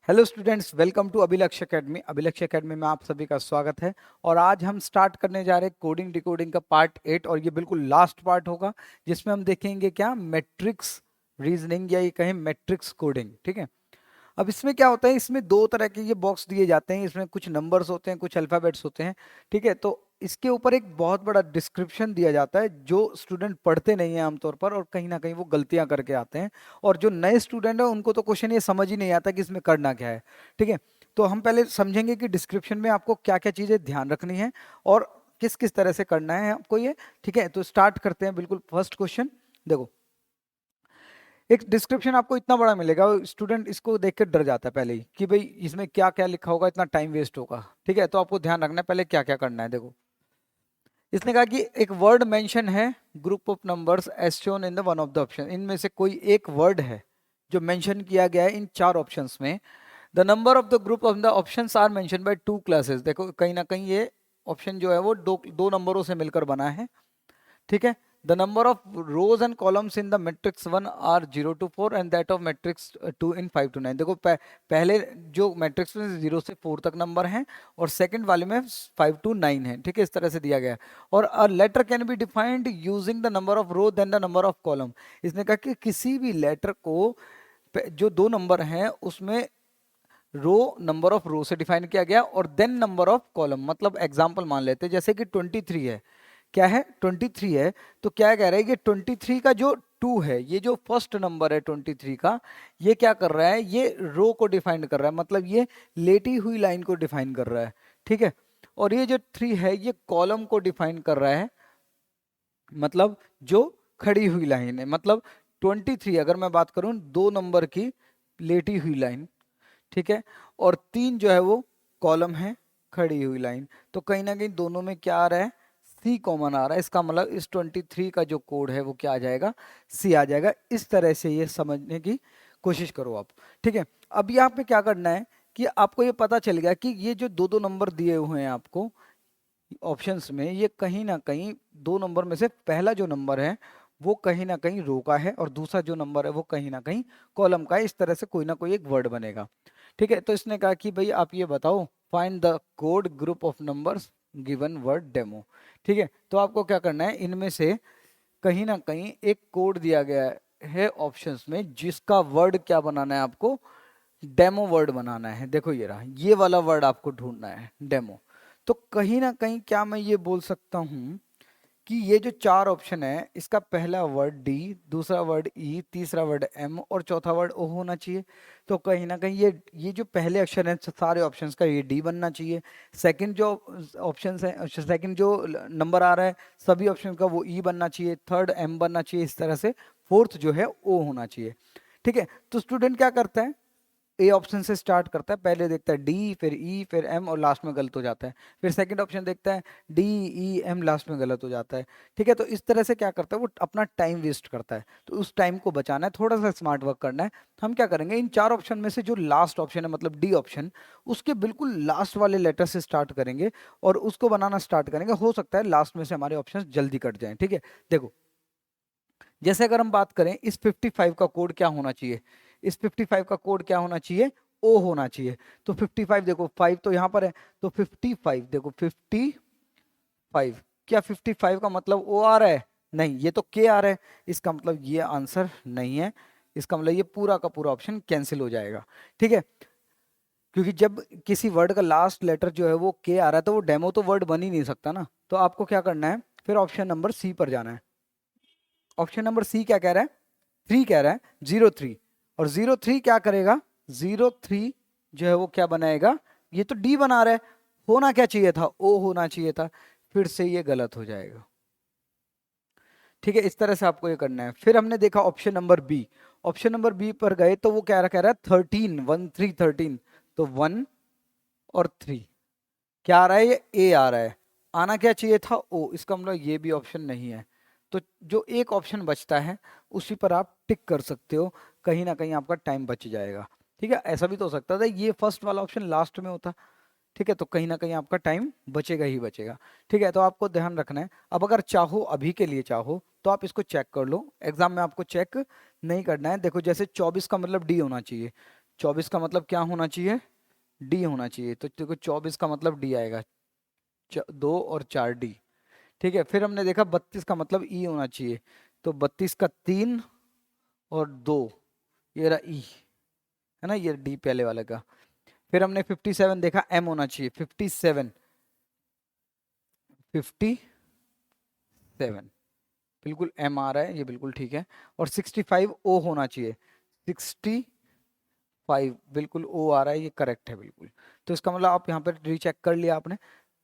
Hello students, welcome to अभिलक्ष्य academy. अभिलक्ष्य academy में आप सभी का स्वागत है। और आज हम स्टार्ट करने जा रहे हैं कोडिंग डिकोडिंग का पार्ट 8, और ये बिल्कुल लास्ट पार्ट होगा जिसमें हम देखेंगे क्या मैट्रिक्स रीजनिंग या ये कहें मैट्रिक्स कोडिंग। ठीक है। अब इसमें क्या होता है, इसमें दो तरह के ये बॉक्स दिए जाते हैं, इसमें कुछ नंबर्स होते हैं, कुछ अल्फाबेट्स होते हैं। ठीक है। तो इसके ऊपर एक बहुत बड़ा डिस्क्रिप्शन दिया जाता है जो स्टूडेंट पढ़ते नहीं है आमतौर पर, और कहीं ना कहीं वो गलतियां करके आते हैं। और जो नए स्टूडेंट है उनको तो क्वेश्चन ये समझ ही नहीं आता कि इसमें करना क्या है। ठीक है। तो हम पहले समझेंगे कि डिस्क्रिप्शन में आपको क्या क्या चीजें ध्यान रखनी है और किस किस तरह से करना है आपको ये। ठीक है। तो स्टार्ट करते हैं। बिल्कुल फर्स्ट क्वेश्चन देखो, एक डिस्क्रिप्शन आपको इतना बड़ा मिलेगा, स्टूडेंट इसको देख के डर जाता है पहले ही कि भाई इसमें क्या क्या लिखा होगा, इतना टाइम वेस्ट होगा। ठीक है। तो आपको ध्यान रखना है पहले क्या क्या करना है। देखो, इसने कहा कि एक वर्ड मेंशन है, group of numbers as shown in the one of the option. इनमें से कोई एक वर्ड है जो मेंशन किया गया है इन चार ऑप्शंस में। The number of the group of the options are mention by two classes. देखो कहीं ना कहीं ये ऑप्शन जो है वो दो दो नंबरों से मिलकर बना है। ठीक है। The number of rows and columns in the matrix 1 are 0 to 4 and that of matrix 2 in 5 to 9। देखो पहले जो मैट्रिक्स में 0 से 4 तक नंबर हैं और सेकंड वाले में 5 to 9 है। ठीक है। इस तरह से दिया गया है। और a letter can be defined using the number of row then the number of column. इसने कहा कि किसी भी लेटर को जो दो नंबर हैं उसमें रो नंबर ऑफ रो से डिफाइन किया गया और देन नंबर ऑफ कॉलम। मतलब एग्जांपल मान लेते हैं जैसे कि 23 है। क्या है? 23 है। तो क्या कह रहा है कि 23 का जो 2 है, ये जो फर्स्ट नंबर है 23 का, ये क्या कर रहा है, ये रो को डिफाइन कर रहा है, मतलब ये लेटी हुई लाइन को डिफाइन कर रहा है। ठीक है। और ये जो 3 है ये कॉलम को डिफाइन कर रहा है, मतलब जो खड़ी हुई लाइन है। मतलब 23 अगर मैं बात करूं दो नंबर की लेटी हुई लाइन। ठीक है। और 3 जो है वो कॉलम है, खड़ी हुई लाइन। तो कहीं ना कहीं दोनों में क्या आ रहा है, सी कॉमन आ रहा है। इसका मतलब इस 23 का जो कोड है वो क्या आ जाएगा, सी आ जाएगा। इस तरह से ये समझने की कोशिश करो आप। ठीक है। अब यहाँ पे क्या करना है कि आपको ये पता चल गया कि ये जो दो दो नंबर दिए हुए हैं आपको ऑप्शंस में, ये कहीं ना कहीं दो नंबर में से पहला जो नंबर है वो कहीं ना कहीं रो का है और दूसरा जो नंबर है वो कहीं ना कहीं कॉलम का है। इस तरह से कोई ना कोई एक वर्ड बनेगा। ठीक है। तो इसने कहा कि भाई आप ये बताओ, find the code group of numbers given word demo. ठीक है। तो आपको क्या करना है, इनमें से कहीं ना कहीं एक कोड दिया गया है ऑप्शंस में जिसका वर्ड क्या बनाना है आपको, डेमो वर्ड बनाना है। देखो ये रहा, ये वाला वर्ड आपको ढूंढना है, डेमो। तो कहीं ना कहीं क्या मैं ये बोल सकता हूं कि ये जो चार ऑप्शन है इसका पहला वर्ड डी, दूसरा वर्ड ई, तीसरा वर्ड एम और चौथा वर्ड ओ होना चाहिए। तो कहीं ना कहीं ये जो पहले अक्षर हैं सारे ऑप्शंस का, ये डी बनना चाहिए। सेकंड जो ऑप्शंस है, सेकंड जो नंबर आ रहा है सभी ऑप्शन का, वो ई बनना चाहिए। थर्ड एम बनना चाहिए। इस तरह से फोर्थ जो है ओ होना चाहिए। ठीक है। तो स्टूडेंट क्या करता है, ए ऑप्शन से स्टार्ट करता है, पहले देखता है डी, फिर ई, फिर एम और लास्ट में गलत हो जाता है। फिर सेकंड ऑप्शन देखता है डी, ई, एम, लास्ट में गलत हो जाता है। ठीक है। तो इस तरह से क्या करता है, वो अपना टाइम वेस्ट करता है। तो उस टाइम को बचाना है, थोड़ा सा स्मार्ट वर्क करना है। हम क्या करेंगे, इन चार ऑप्शन में से जो लास्ट ऑप्शन है मतलब डी ऑप्शन, उसके बिल्कुल लास्ट वाले लेटर से स्टार्ट करेंगे और उसको बनाना स्टार्ट करेंगे। हो सकता है लास्ट में से हमारे ऑप्शन जल्दी कट जाए। ठीक है। देखो, जैसे अगर हम बात करें इस 55 का कोड क्या होना चाहिए, इस 55 का कोड क्या होना चाहिए, ओ होना चाहिए। तो 55 देखो, 5 तो यहाँ पर है, तो 55 देखो 55, क्या 55 का मतलब ओ आ रहा है? नहीं, ये तो के आ रहा है। इसका मतलब ये आंसर नहीं है। इसका मतलब ये पूरा का पूरा ऑप्शन कैंसिल हो जाएगा। ठीक है। क्योंकि जब किसी वर्ड का लास्ट लेटर जो है वो के आ रहा है तो वो डेमो तो वर्ड बन ही नहीं सकता ना। तो आपको क्या करना है, फिर ऑप्शन नंबर सी पर जाना है। ऑप्शन नंबर सी क्या कह रहा है, 3 कह रहा है, 03। और 03 क्या करेगा, 03 जो है वो क्या बनाएगा, ये तो डी बना रहा है, होना क्या चाहिए था, ओ होना चाहिए था। फिर से ये गलत हो जाएगा। ठीक है। इस तरह से आपको ये करना है। फिर हमने देखा option number B. Option number B पर गए तो वो क्या कह रहा है, 13, 13, 13। तो 1 और 3 क्या आ रहा है, ये ए आ रहा है। आना क्या चाहिए था, ओ। इसका मतलब ये भी ऑप्शन नहीं है। तो जो एक ऑप्शन बचता है उसी पर आप टिक कर सकते हो, कहीं ना कहीं आपका टाइम बच जाएगा। ठीक है। ऐसा भी तो हो सकता था ये फर्स्ट वाला ऑप्शन लास्ट में होता। ठीक है। तो कहीं ना कहीं आपका टाइम बचेगा ही बचेगा। ठीक है। तो आपको ध्यान रखना है। अब अगर चाहो, अभी के लिए चाहो तो आप इसको चेक कर लो, एग्जाम में आपको चेक नहीं करना है। देखो जैसे 24 का मतलब डी होना चाहिए, 24 का मतलब क्या होना चाहिए, डी होना चाहिए। तो देखो 24 का मतलब डी आएगा, 2 और 4 डी। ठीक है, फिर हमने देखा 32 का मतलब ई होना चाहिए, तो 32 का 3 और 2, ये रहा ई, है ना, ये डी पहले वाले का। फिर हमने 57 देखा, एम होना चाहिए, 57, 57 बिल्कुल एम आ रहा है, ये बिल्कुल ठीक है। और 65 ओ होना चाहिए, 65 बिल्कुल ओ आ रहा है, ये करेक्ट है बिल्कुल। तो इसका मतलब आप यहाँ पर रीचेक कर लिया आपने।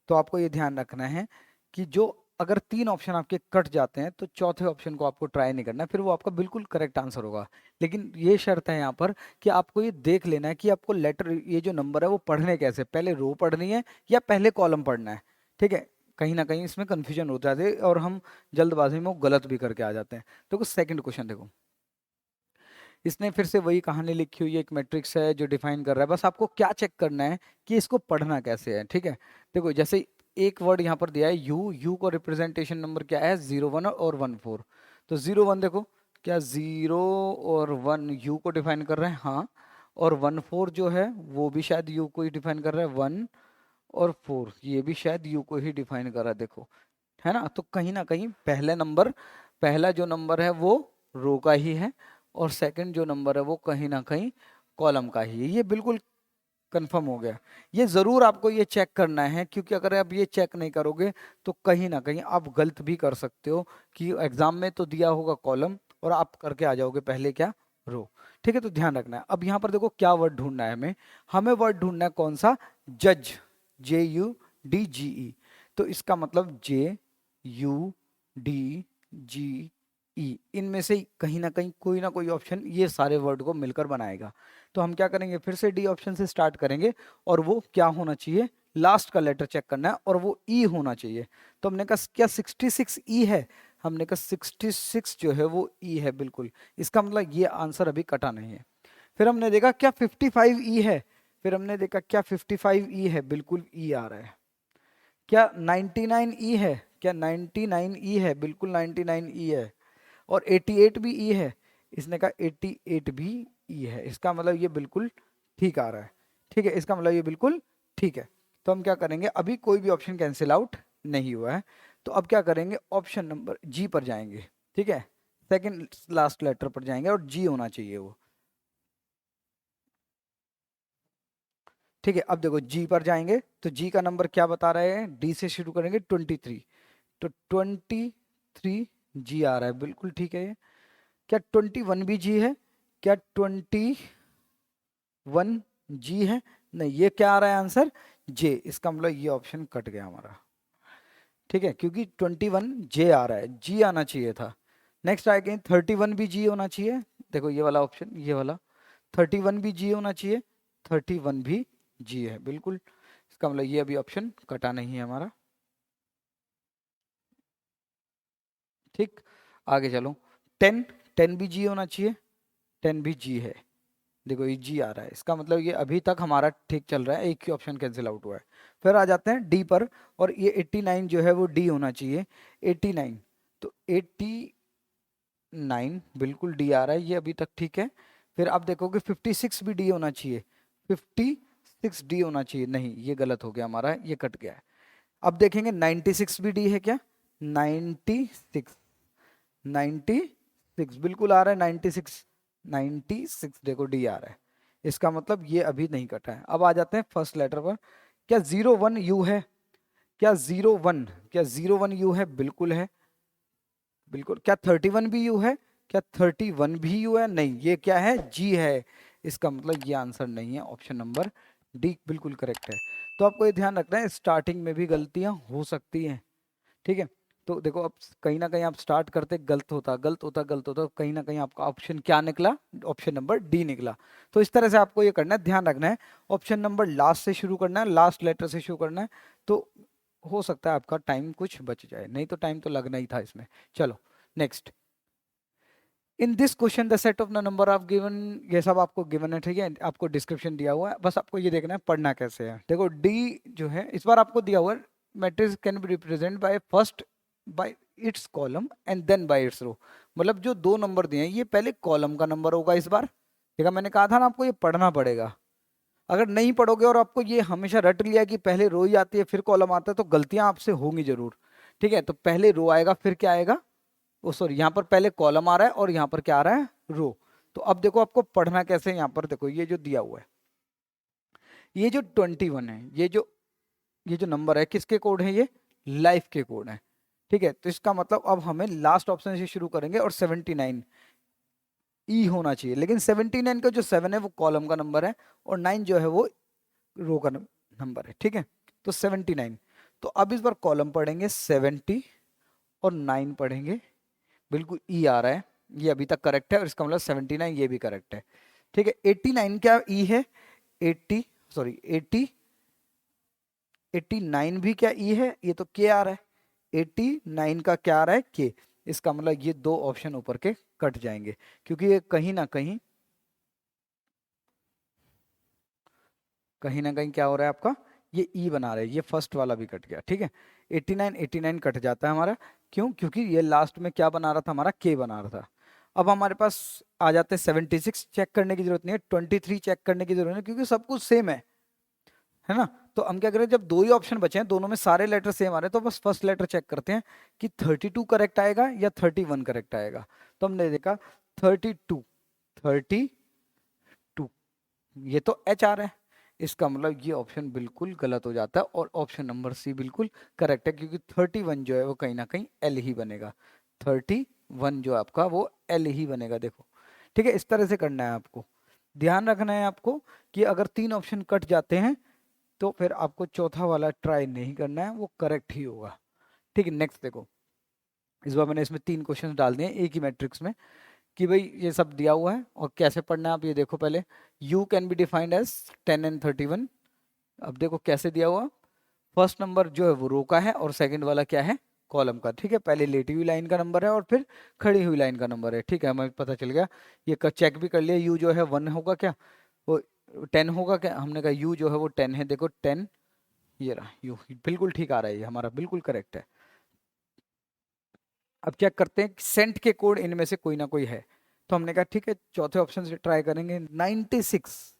तो आपको ये ध्यान रखना है कि जो अगर 3 ऑप्शन आपके कट जाते हैं तो चौथे ऑप्शन को आपको ट्राई नहीं करना है, फिर वो आपका बिल्कुल करेक्ट आंसर होगा। लेकिन ये शर्त है यहाँ पर कि आपको ये देख लेना है कि आपको लेटर, ये जो नंबर है वो पढ़ने कैसे, पहले रो पढ़नी है या पहले कॉलम पढ़ना है। ठीक है, कहीं ना कहीं इसमें कंफ्यूजन हो जाती है और हम जल्दबाजी में वो गलत भी करके आ जाते हैं। देखो सेकंड क्वेश्चन देखो, इसने फिर से वही कहानी लिखी हुई है, एक मैट्रिक्स है जो डिफाइन कर रहा है, बस आपको क्या चेक करना है कि इसको पढ़ना कैसे है। ठीक है, देखो जैसे एक वर्ड यहाँ पर दिया है यू, यू को रिप्रेजेंटेशन नंबर क्या है, 0 1 और 1 4। तो 0 1 देखो, क्या 0 और 1 यू को डिफाइन कर रहे हैं, हाँ। और 1 4 जो है वो भी शायद यू को ही डिफाइन कर रहा है, 1 और 4 ये भी शायद यू को ही डिफाइन कर रहा है, देखो, है ना। तो कहीं ना कहीं पहले नंबर, पहला जो नंबर है वो रो का ही है, और सेकंड जो नंबर है वो कहीं ना कहीं कॉलम का ही है, ये बिल्कुल कंफर्म हो गया। ये जरूर आपको ये चेक करना है, क्योंकि अगर आप ये चेक नहीं करोगे तो कहीं ना कहीं आप गलत भी कर सकते हो, कि एग्जाम में तो दिया होगा कॉलम और आप करके आ जाओगे पहले क्या, रो। ठीक है, तो ध्यान रखना है। अब यहाँ पर देखो क्या वर्ड ढूंढना है हमें, हमें वर्ड ढूंढना है कौन सा, जज, JUDGE। तो इसका मतलब JUDGE, इनमें से कहीं ना कहीं कोई ना कोई ऑप्शन ये सारे वर्ड को मिलकर बनाएगा। तो हम क्या करेंगे, फिर से डी ऑप्शन से स्टार्ट करेंगे, और वो क्या होना चाहिए, लास्ट का लेटर चेक करना है, और वो ई होना चाहिए। तो हमने कहा क्या 66 ई है, हमने कहा 66 जो है वो ई है बिल्कुल, इसका मतलब ये आंसर अभी कटा नहीं है। फिर हमने देखा क्या 55 ई है, फिर हमने देखा क्या 55 ई है, बिल्कुल ई आ रहा है। क्या 99 ई है, क्या 99 ई है, बिल्कुल 99 ई है। और 88 भी ई है, इसने कहा 88 भी ई है, इसका मतलब ये बिल्कुल ठीक आ रहा है। ठीक है, इसका मतलब ये बिल्कुल ठीक है। तो हम क्या करेंगे, अभी कोई भी ऑप्शन कैंसिल आउट नहीं हुआ है, तो अब क्या करेंगे, ऑप्शन नंबर जी पर जाएंगे। ठीक है, सेकंड लास्ट लेटर पर जाएंगे और जी होना चाहिए वो। ठीक है, अब देखो जी पर जाएंगे, तो जी का नंबर क्या बता रहे हैं, डी से शुरू करेंगे 23। तो 23 जी आ रहा है, बिल्कुल ठीक है ये। क्या 21 भी जी है, क्या 21 जी है, नहीं, ये क्या आ रहा है आंसर, जे। इसका मतलब ये ऑप्शन कट गया हमारा। ठीक है, क्योंकि 21 जे आ रहा है, जी आना चाहिए था। नेक्स्ट आएगा 31 भी जी होना चाहिए, देखो ये वाला ऑप्शन, ये वाला 31 भी जी होना चाहिए, 31 भी जी है बिल्कुल। इसका मतलब ये अभी ऑप्शन कटा नहीं है हमारा। ठीक, आगे चलो, 10, 10 भी जी होना चाहिए, 10 भी जी है, देखो ये जी आ रहा है, इसका मतलब ये अभी तक हमारा ठीक चल रहा है, एक ही ऑप्शन कैंसिल आउट हुआ है। फिर आ जाते हैं डी पर, और ये 89 जो है वो डी होना चाहिए, 89। तो 89 बिल्कुल डी आ रहा है, ये अभी तक ठीक है। फिर आप देखोगे 56 भी डी होना चाहिए, 56 डी होना चाहिए, नहीं ये गलत हो गया हमारा, ये कट गया है। अब देखेंगे 96 भी डी है क्या, 96, 96 बिल्कुल आ रहा है, 96, 96 देखो डी आ रहा है, इसका मतलब ये अभी नहीं कटा है। अब आ जाते हैं फर्स्ट लेटर पर, क्या 01 यू है, क्या 01, क्या 01 यू है, बिल्कुल है, बिल्कुल। क्या 31 भी यू है, क्या 31 भी यू है, नहीं, ये क्या है, जी है, इसका मतलब ये आंसर नहीं है, ऑप्शन नंबर डी बिल्कुल करेक्ट है। तो आपको ये ध्यान रखना है, स्टार्टिंग में भी गलतियां हो सकती हैं। ठीक है, तो देखो अब कहीं ना कहीं आप स्टार्ट करते गलत होता गलत होता गलत होता, कहीं ना कहीं आपका ऑप्शन क्या निकला, ऑप्शन नंबर डी निकला। तो इस तरह से आपको ये करना है, ध्यान रखना है, ऑप्शन नंबर लास्ट से शुरू करना है, लास्ट लेटर से शुरू करना है, तो हो सकता है आपका टाइम कुछ बच जाए, नहीं तो टाइम तो लगना ही था इसमें। चलो next, in this question the set of the number of given, ये सब आपको गिवन है, ठीक है, आपको डिस्क्रिप्शन दिया हुआ है, बस आपको ये देखना है पढ़ना कैसे है। देखो डी जो है इस बार आपको दिया हुआ है, matrix can be represent by first by its column and then by its row. मतलब जो दो नंबर दिए हैं ये पहले कॉलम का नंबर होगा इस बार, देखा, मैंने कहा था ना आपको ये पढ़ना पड़ेगा। अगर नहीं पढ़ोगे और आपको ये हमेशा रट लिया कि पहले रो ही आती है फिर कॉलम आता है, तो गलतियां आपसे होंगी जरूर। ठीक है, तो पहले रो आएगा फिर क्या आएगा, ओ सॉरी, यहाँ पर पहले कॉलम आ रहा है और यहाँ पर क्या आ रहा है, रो। तो अब देखो आपको पढ़ना कैसे है। यहाँ पर देखो ये जो दिया हुआ है, ये जो 21 है, ये जो नंबर है किसके कोड है, ये लाइफ के कोड है। ठीक है, तो इसका मतलब अब हमें लास्ट ऑप्शन से शुरू करेंगे और 79 ई होना चाहिए। लेकिन 79 का जो 7 है वो कॉलम का नंबर है और 9 जो है वो रो का नंबर है। ठीक है, तो 79। तो अब इस बार कॉलम पढ़ेंगे 70 और 9 पढ़ेंगे, बिल्कुल ई आ रहा है, ये अभी तक करेक्ट है और इसका मतलब 79 ये भी करेक्ट है। ठीक है, 89 क्या ई है, 80 सॉरी 89 भी क्या ई है, ये तो के आ रहा है। 89 का क्या आ रहा है, के। इसका मतलब ये दो ऑप्शन ऊपर के कट जाएंगे, क्योंकि ये कहीं ना कहीं क्या हो रहा है आपका, ये ई बना रहा है, ये फर्स्ट वाला भी कट गया। ठीक है, 89 कट जाता है हमारा, क्यों, क्योंकि ये लास्ट में क्या बना रहा था, हमारा के बना रहा था। अब हमारे पास आ जाते हैं 76, चेक करने की जरूरत नहीं है, 23 चेक करने की जरूरत है, क्योंकि सब कुछ सेम है ना। तो हम क्या करें, जब दो ही ऑप्शन बचे हैं, दोनों में सारे लेटर सेम आ रहे हैं, तो बस फर्स्ट लेटर चेक करते हैं कि 32 करेक्ट आएगा या 31 करेक्ट आएगा। तो हमने देखा 32, 32, ये तो एच आ रहा है, इसका मतलब ये ऑप्शन बिल्कुल गलत हो जाता है और ऑप्शन नंबर सी बिल्कुल करेक्ट है, क्योंकि 31 जो है वो कहीं ना कहीं एल ही बनेगा। 31 जो आपका वो एल ही बनेगा, देखो। ठीक है, इस तरह से करना है आपको, ध्यान रखना है आपको कि अगर तीन ऑप्शन कट जाते हैं तो फिर आपको चौथा वाला ट्राई नहीं करना है, वो करेक्ट ही होगा। ठीक है, नेक्स्ट देखो, इस बार मैंने इसमें 3 क्वेश्चन डाल दिए एक ही मैट्रिक्स में, कि भाई ये सब दिया हुआ है और कैसे पढ़ना है आप ये देखो पहले। u can be defined as 10 and 31। अब देखो कैसे दिया हुआ, फर्स्ट नंबर जो है वो रो का है और सेकंड वाला क्या है, कॉलम का। ठीक है, पहले लेटी हुई लाइन का नंबर है और फिर खड़ी हुई लाइन का नंबर है। ठीक है, हमें पता चल गया, ये चेक भी कर लिया, यू जो है 1 होगा क्या, वो 10 होगा क्या, हमने कहा यू जो है वो 10 है, देखो 10, ये रहा यू, बिल्कुल ठीक आ रहा है, ये हमारा बिल्कुल करेक्ट है। अब चेक करते हैं सेंट के कोड इनमें से कोई ना कोई है, तो हमने कहा ठीक है चौथे ऑप्शन से ट्राई करेंगे। 96,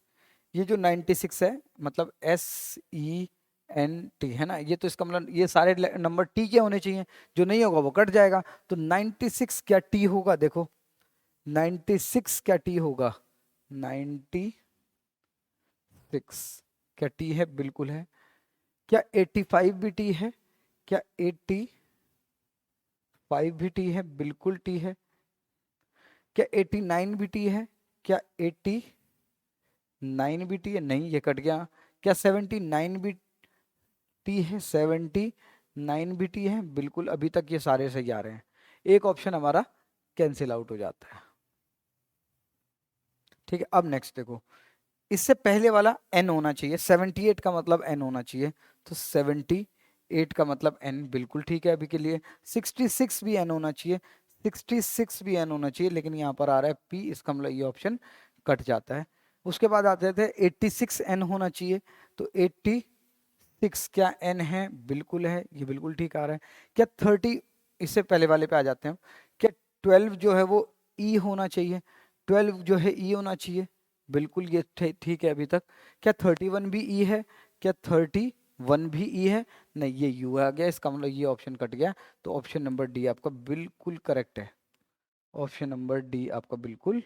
ये जो 96 है मतलब SENT है ना, ये तो इसका मतलब ये सारे नंबर टी के होने चाहिए, जो नहीं होगा वो कट जाएगा। तो 96 क्या टी होगा, देखो 96 क्या टी होगा, 96 क्या टी है, बिल्कुल है। क्या 85 भी टी है, क्या 85 भी टी है, बिल्कुल टी है। क्या 89 भी टी है, क्या 89 भी टी है, नहीं ये कट गया। क्या 79 भी टी है, 79 भी टी है, बिल्कुल, अभी तक ये सारे सही आ रहे हैं, एक ऑप्शन हमारा कैंसिल आउट हो जाता है। ठीक है, अब नेक्स्ट देखो, इससे पहले वाला n होना चाहिए, 78 का मतलब n होना चाहिए, तो 78 का मतलब n बिल्कुल ठीक है अभी के लिए। 66 भी n होना चाहिए, 66 भी n होना चाहिए, लेकिन यहाँ पर आ रहा है p, इसका मतलब ये ऑप्शन कट जाता है। उसके बाद आते थे 86 n होना चाहिए, तो 86 क्या n है, बिल्कुल है, ये बिल्कुल ठीक आ रहा है। क्या 30, इससे पहले वाले पे आ जाते हैं, क्या 12 जो है वो e होना चाहिए, 12 जो है e होना चाहिए, बिल्कुल ये ठीक है अभी तक। क्या 31 भी ई है, क्या 31 भी ई है, नहीं ये यू आ गया, इसका मतलब ये ऑप्शन कट गया। तो ऑप्शन नंबर डी आपका बिल्कुल करेक्ट है, ऑप्शन नंबर डी आपका बिल्कुल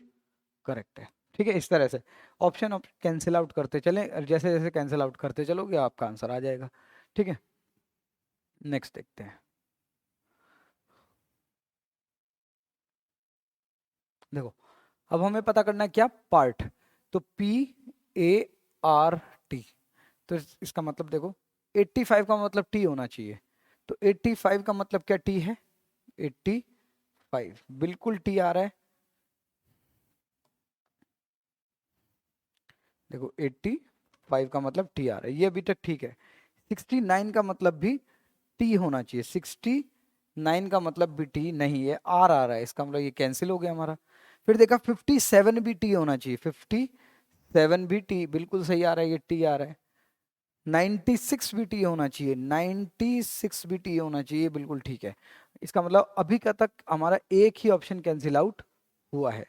करेक्ट है। ठीक है, इस तरह से ऑप्शन कैंसिल आउट करते चलें, जैसे जैसे कैंसिल आउट करते चलोगे आपका आंसर आ जाएगा। ठीक है, नेक्स्ट देखते हैं। देखो, अब हमें पता करना है क्या, पार्ट, तो PART, तो इसका मतलब देखो 85 का मतलब टी होना चाहिए, तो 85 का मतलब क्या टी है, 85 बिल्कुल टी आ रहा है, देखो 85 का मतलब टी आ रहा है, ये अभी तक ठीक है। 69 का मतलब भी टी होना चाहिए, 69 का मतलब भी टी नहीं है, आर आ रहा है, इसका मतलब ये कैंसिल हो गया हमारा। फिर देखा 57 भी टी होना चाहिए, 57 भी टी बिल्कुल सही आ रहा है, ये टी आ रहा है। 96 भी टी होना चाहिए, 96 भी टी होना चाहिए, बिल्कुल ठीक है। इसका मतलब अभी का तक हमारा एक ही ऑप्शन कैंसिल आउट हुआ है।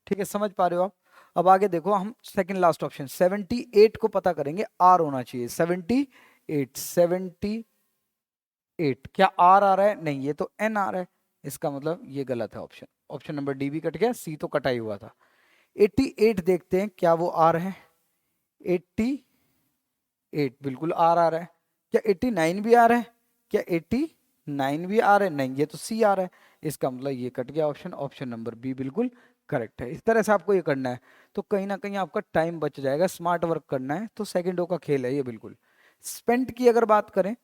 ठीक है, समझ पा रहे हो आप। अब आगे देखो, हम सेकंड लास्ट ऑप्शन 78 को पता करेंगे, आर होना चाहिए 78, क्या आर आ रहा है? नहीं, ये तो एन आ रहा है, इसका मतलब ये गलत है ऑप्शन। ऑप्शन नंबर डी भी कट गया, सी तो कटा ही हुआ था। 88 देखते हैं क्या वो आर है। 88 बिल्कुल आर आ रहा है। क्या 89 भी आ रहा है? क्या 89 भी आ रहा है? नहीं, ये तो सी आ रहा है, इसका मतलब ये कट गया ऑप्शन। ऑप्शन नंबर बी बिल्कुल करेक्ट है। इस तरह से आपको ये करना है, तो कहीं ना कहीं आपका टाइम बच जाएगा, स्मार्ट वर्क करना है, तो सेकंडों का खेल है ये बिल्कुल। स्पेंट की अगर बात करें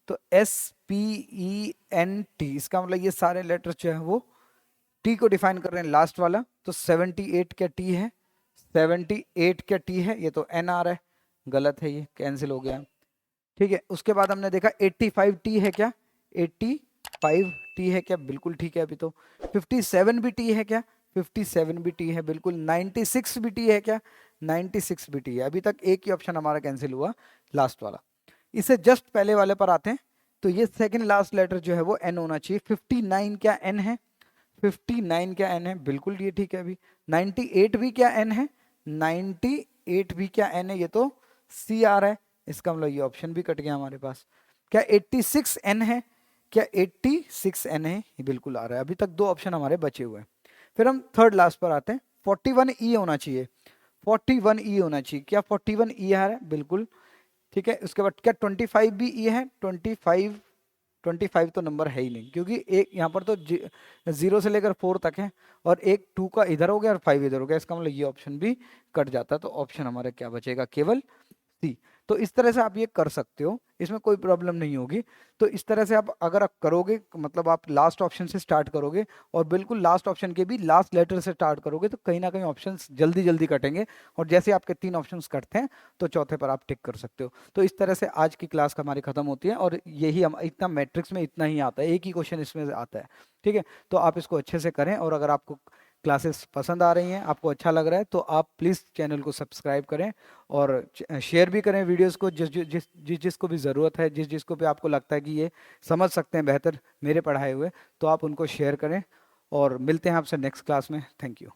तो SPENT, इसका मतलब ये सारे लेटर जो है वो टी को डिफाइन कर रहे हैं, लास्ट वाला। तो 78 क्या टी है? 78 क्या टी है? ये तो एन आ रहा है, गलत है, ये कैंसिल हो गया। ठीक है, उसके बाद हमने देखा 85 टी है क्या? 85 टी है क्या? बिल्कुल ठीक है। अभी तो 57 भी टी है क्या? 57 भी टी है बिल्कुल। 96 भी टी है क्या? 96 भी टी है। अभी तक एक ही ऑप्शन हमारा कैंसिल हुआ, लास्ट वाला। इससे जस्ट पहले वाले पर आते हैं, तो ये सेकंड लास्ट लेटर जो है वो एन होना चाहिए। 59 क्या एन है? 59 क्या एन है? बिल्कुल ये ठीक है। अभी 98 भी क्या एन है? 98 भी क्या एन है? ये तो सी आ रहा है, इसका मतलब ये ऑप्शन भी कट गया हमारे पास। क्या 86 एन है? क्या 86 एन है? ये बिल्कुल आ रहा है। अभी तक दो ऑप्शन हमारे बचे हुए हैं। फिर हम थर्ड लास्ट पर आते हैं। 41 ई होना चाहिए, 41 ई होना चाहिए। क्या 41 ई आ रहा है? बिल्कुल ठीक है। उसके बाद क्या 25 भी ई है? 25 तो नंबर है ही नहीं, क्योंकि एक यहाँ पर तो 0 से लेकर 4 तक है, और एक 2 का इधर हो गया और 5 इधर हो गया, इसका मतलब ये ऑप्शन भी कट जाता है। तो ऑप्शन हमारे क्या बचेगा? केवल सी। तो इस तरह से आप ये कर सकते हो, इसमें कोई प्रॉब्लम नहीं होगी। तो इस तरह से आप अगर आप करोगे, मतलब आप लास्ट ऑप्शन से स्टार्ट करोगे और बिल्कुल लास्ट ऑप्शन के भी लास्ट लेटर से स्टार्ट करोगे, तो कहीं ना कहीं ऑप्शंस जल्दी जल्दी कटेंगे, और जैसे आपके 3 ऑप्शंस कटते हैं तो चौथे पर आप टिक कर सकते हो। तो इस तरह से आज की क्लास हमारी खत्म होती है, और यही हम इतना मैट्रिक्स में इतना ही आता है, एक ही क्वेश्चन इसमें आता है। ठीक है, तो आप इसको अच्छे से करें, और अगर आपको क्लासेस पसंद आ रही हैं, आपको अच्छा लग रहा है, तो आप प्लीज़ चैनल को सब्सक्राइब करें और शेयर भी करें वीडियोस को, जिसको भी ज़रूरत है, जिसको भी आपको लगता है कि ये समझ सकते हैं बेहतर मेरे पढ़ाए हुए, तो आप उनको शेयर करें। और मिलते हैं आपसे नेक्स्ट क्लास में। Thank you.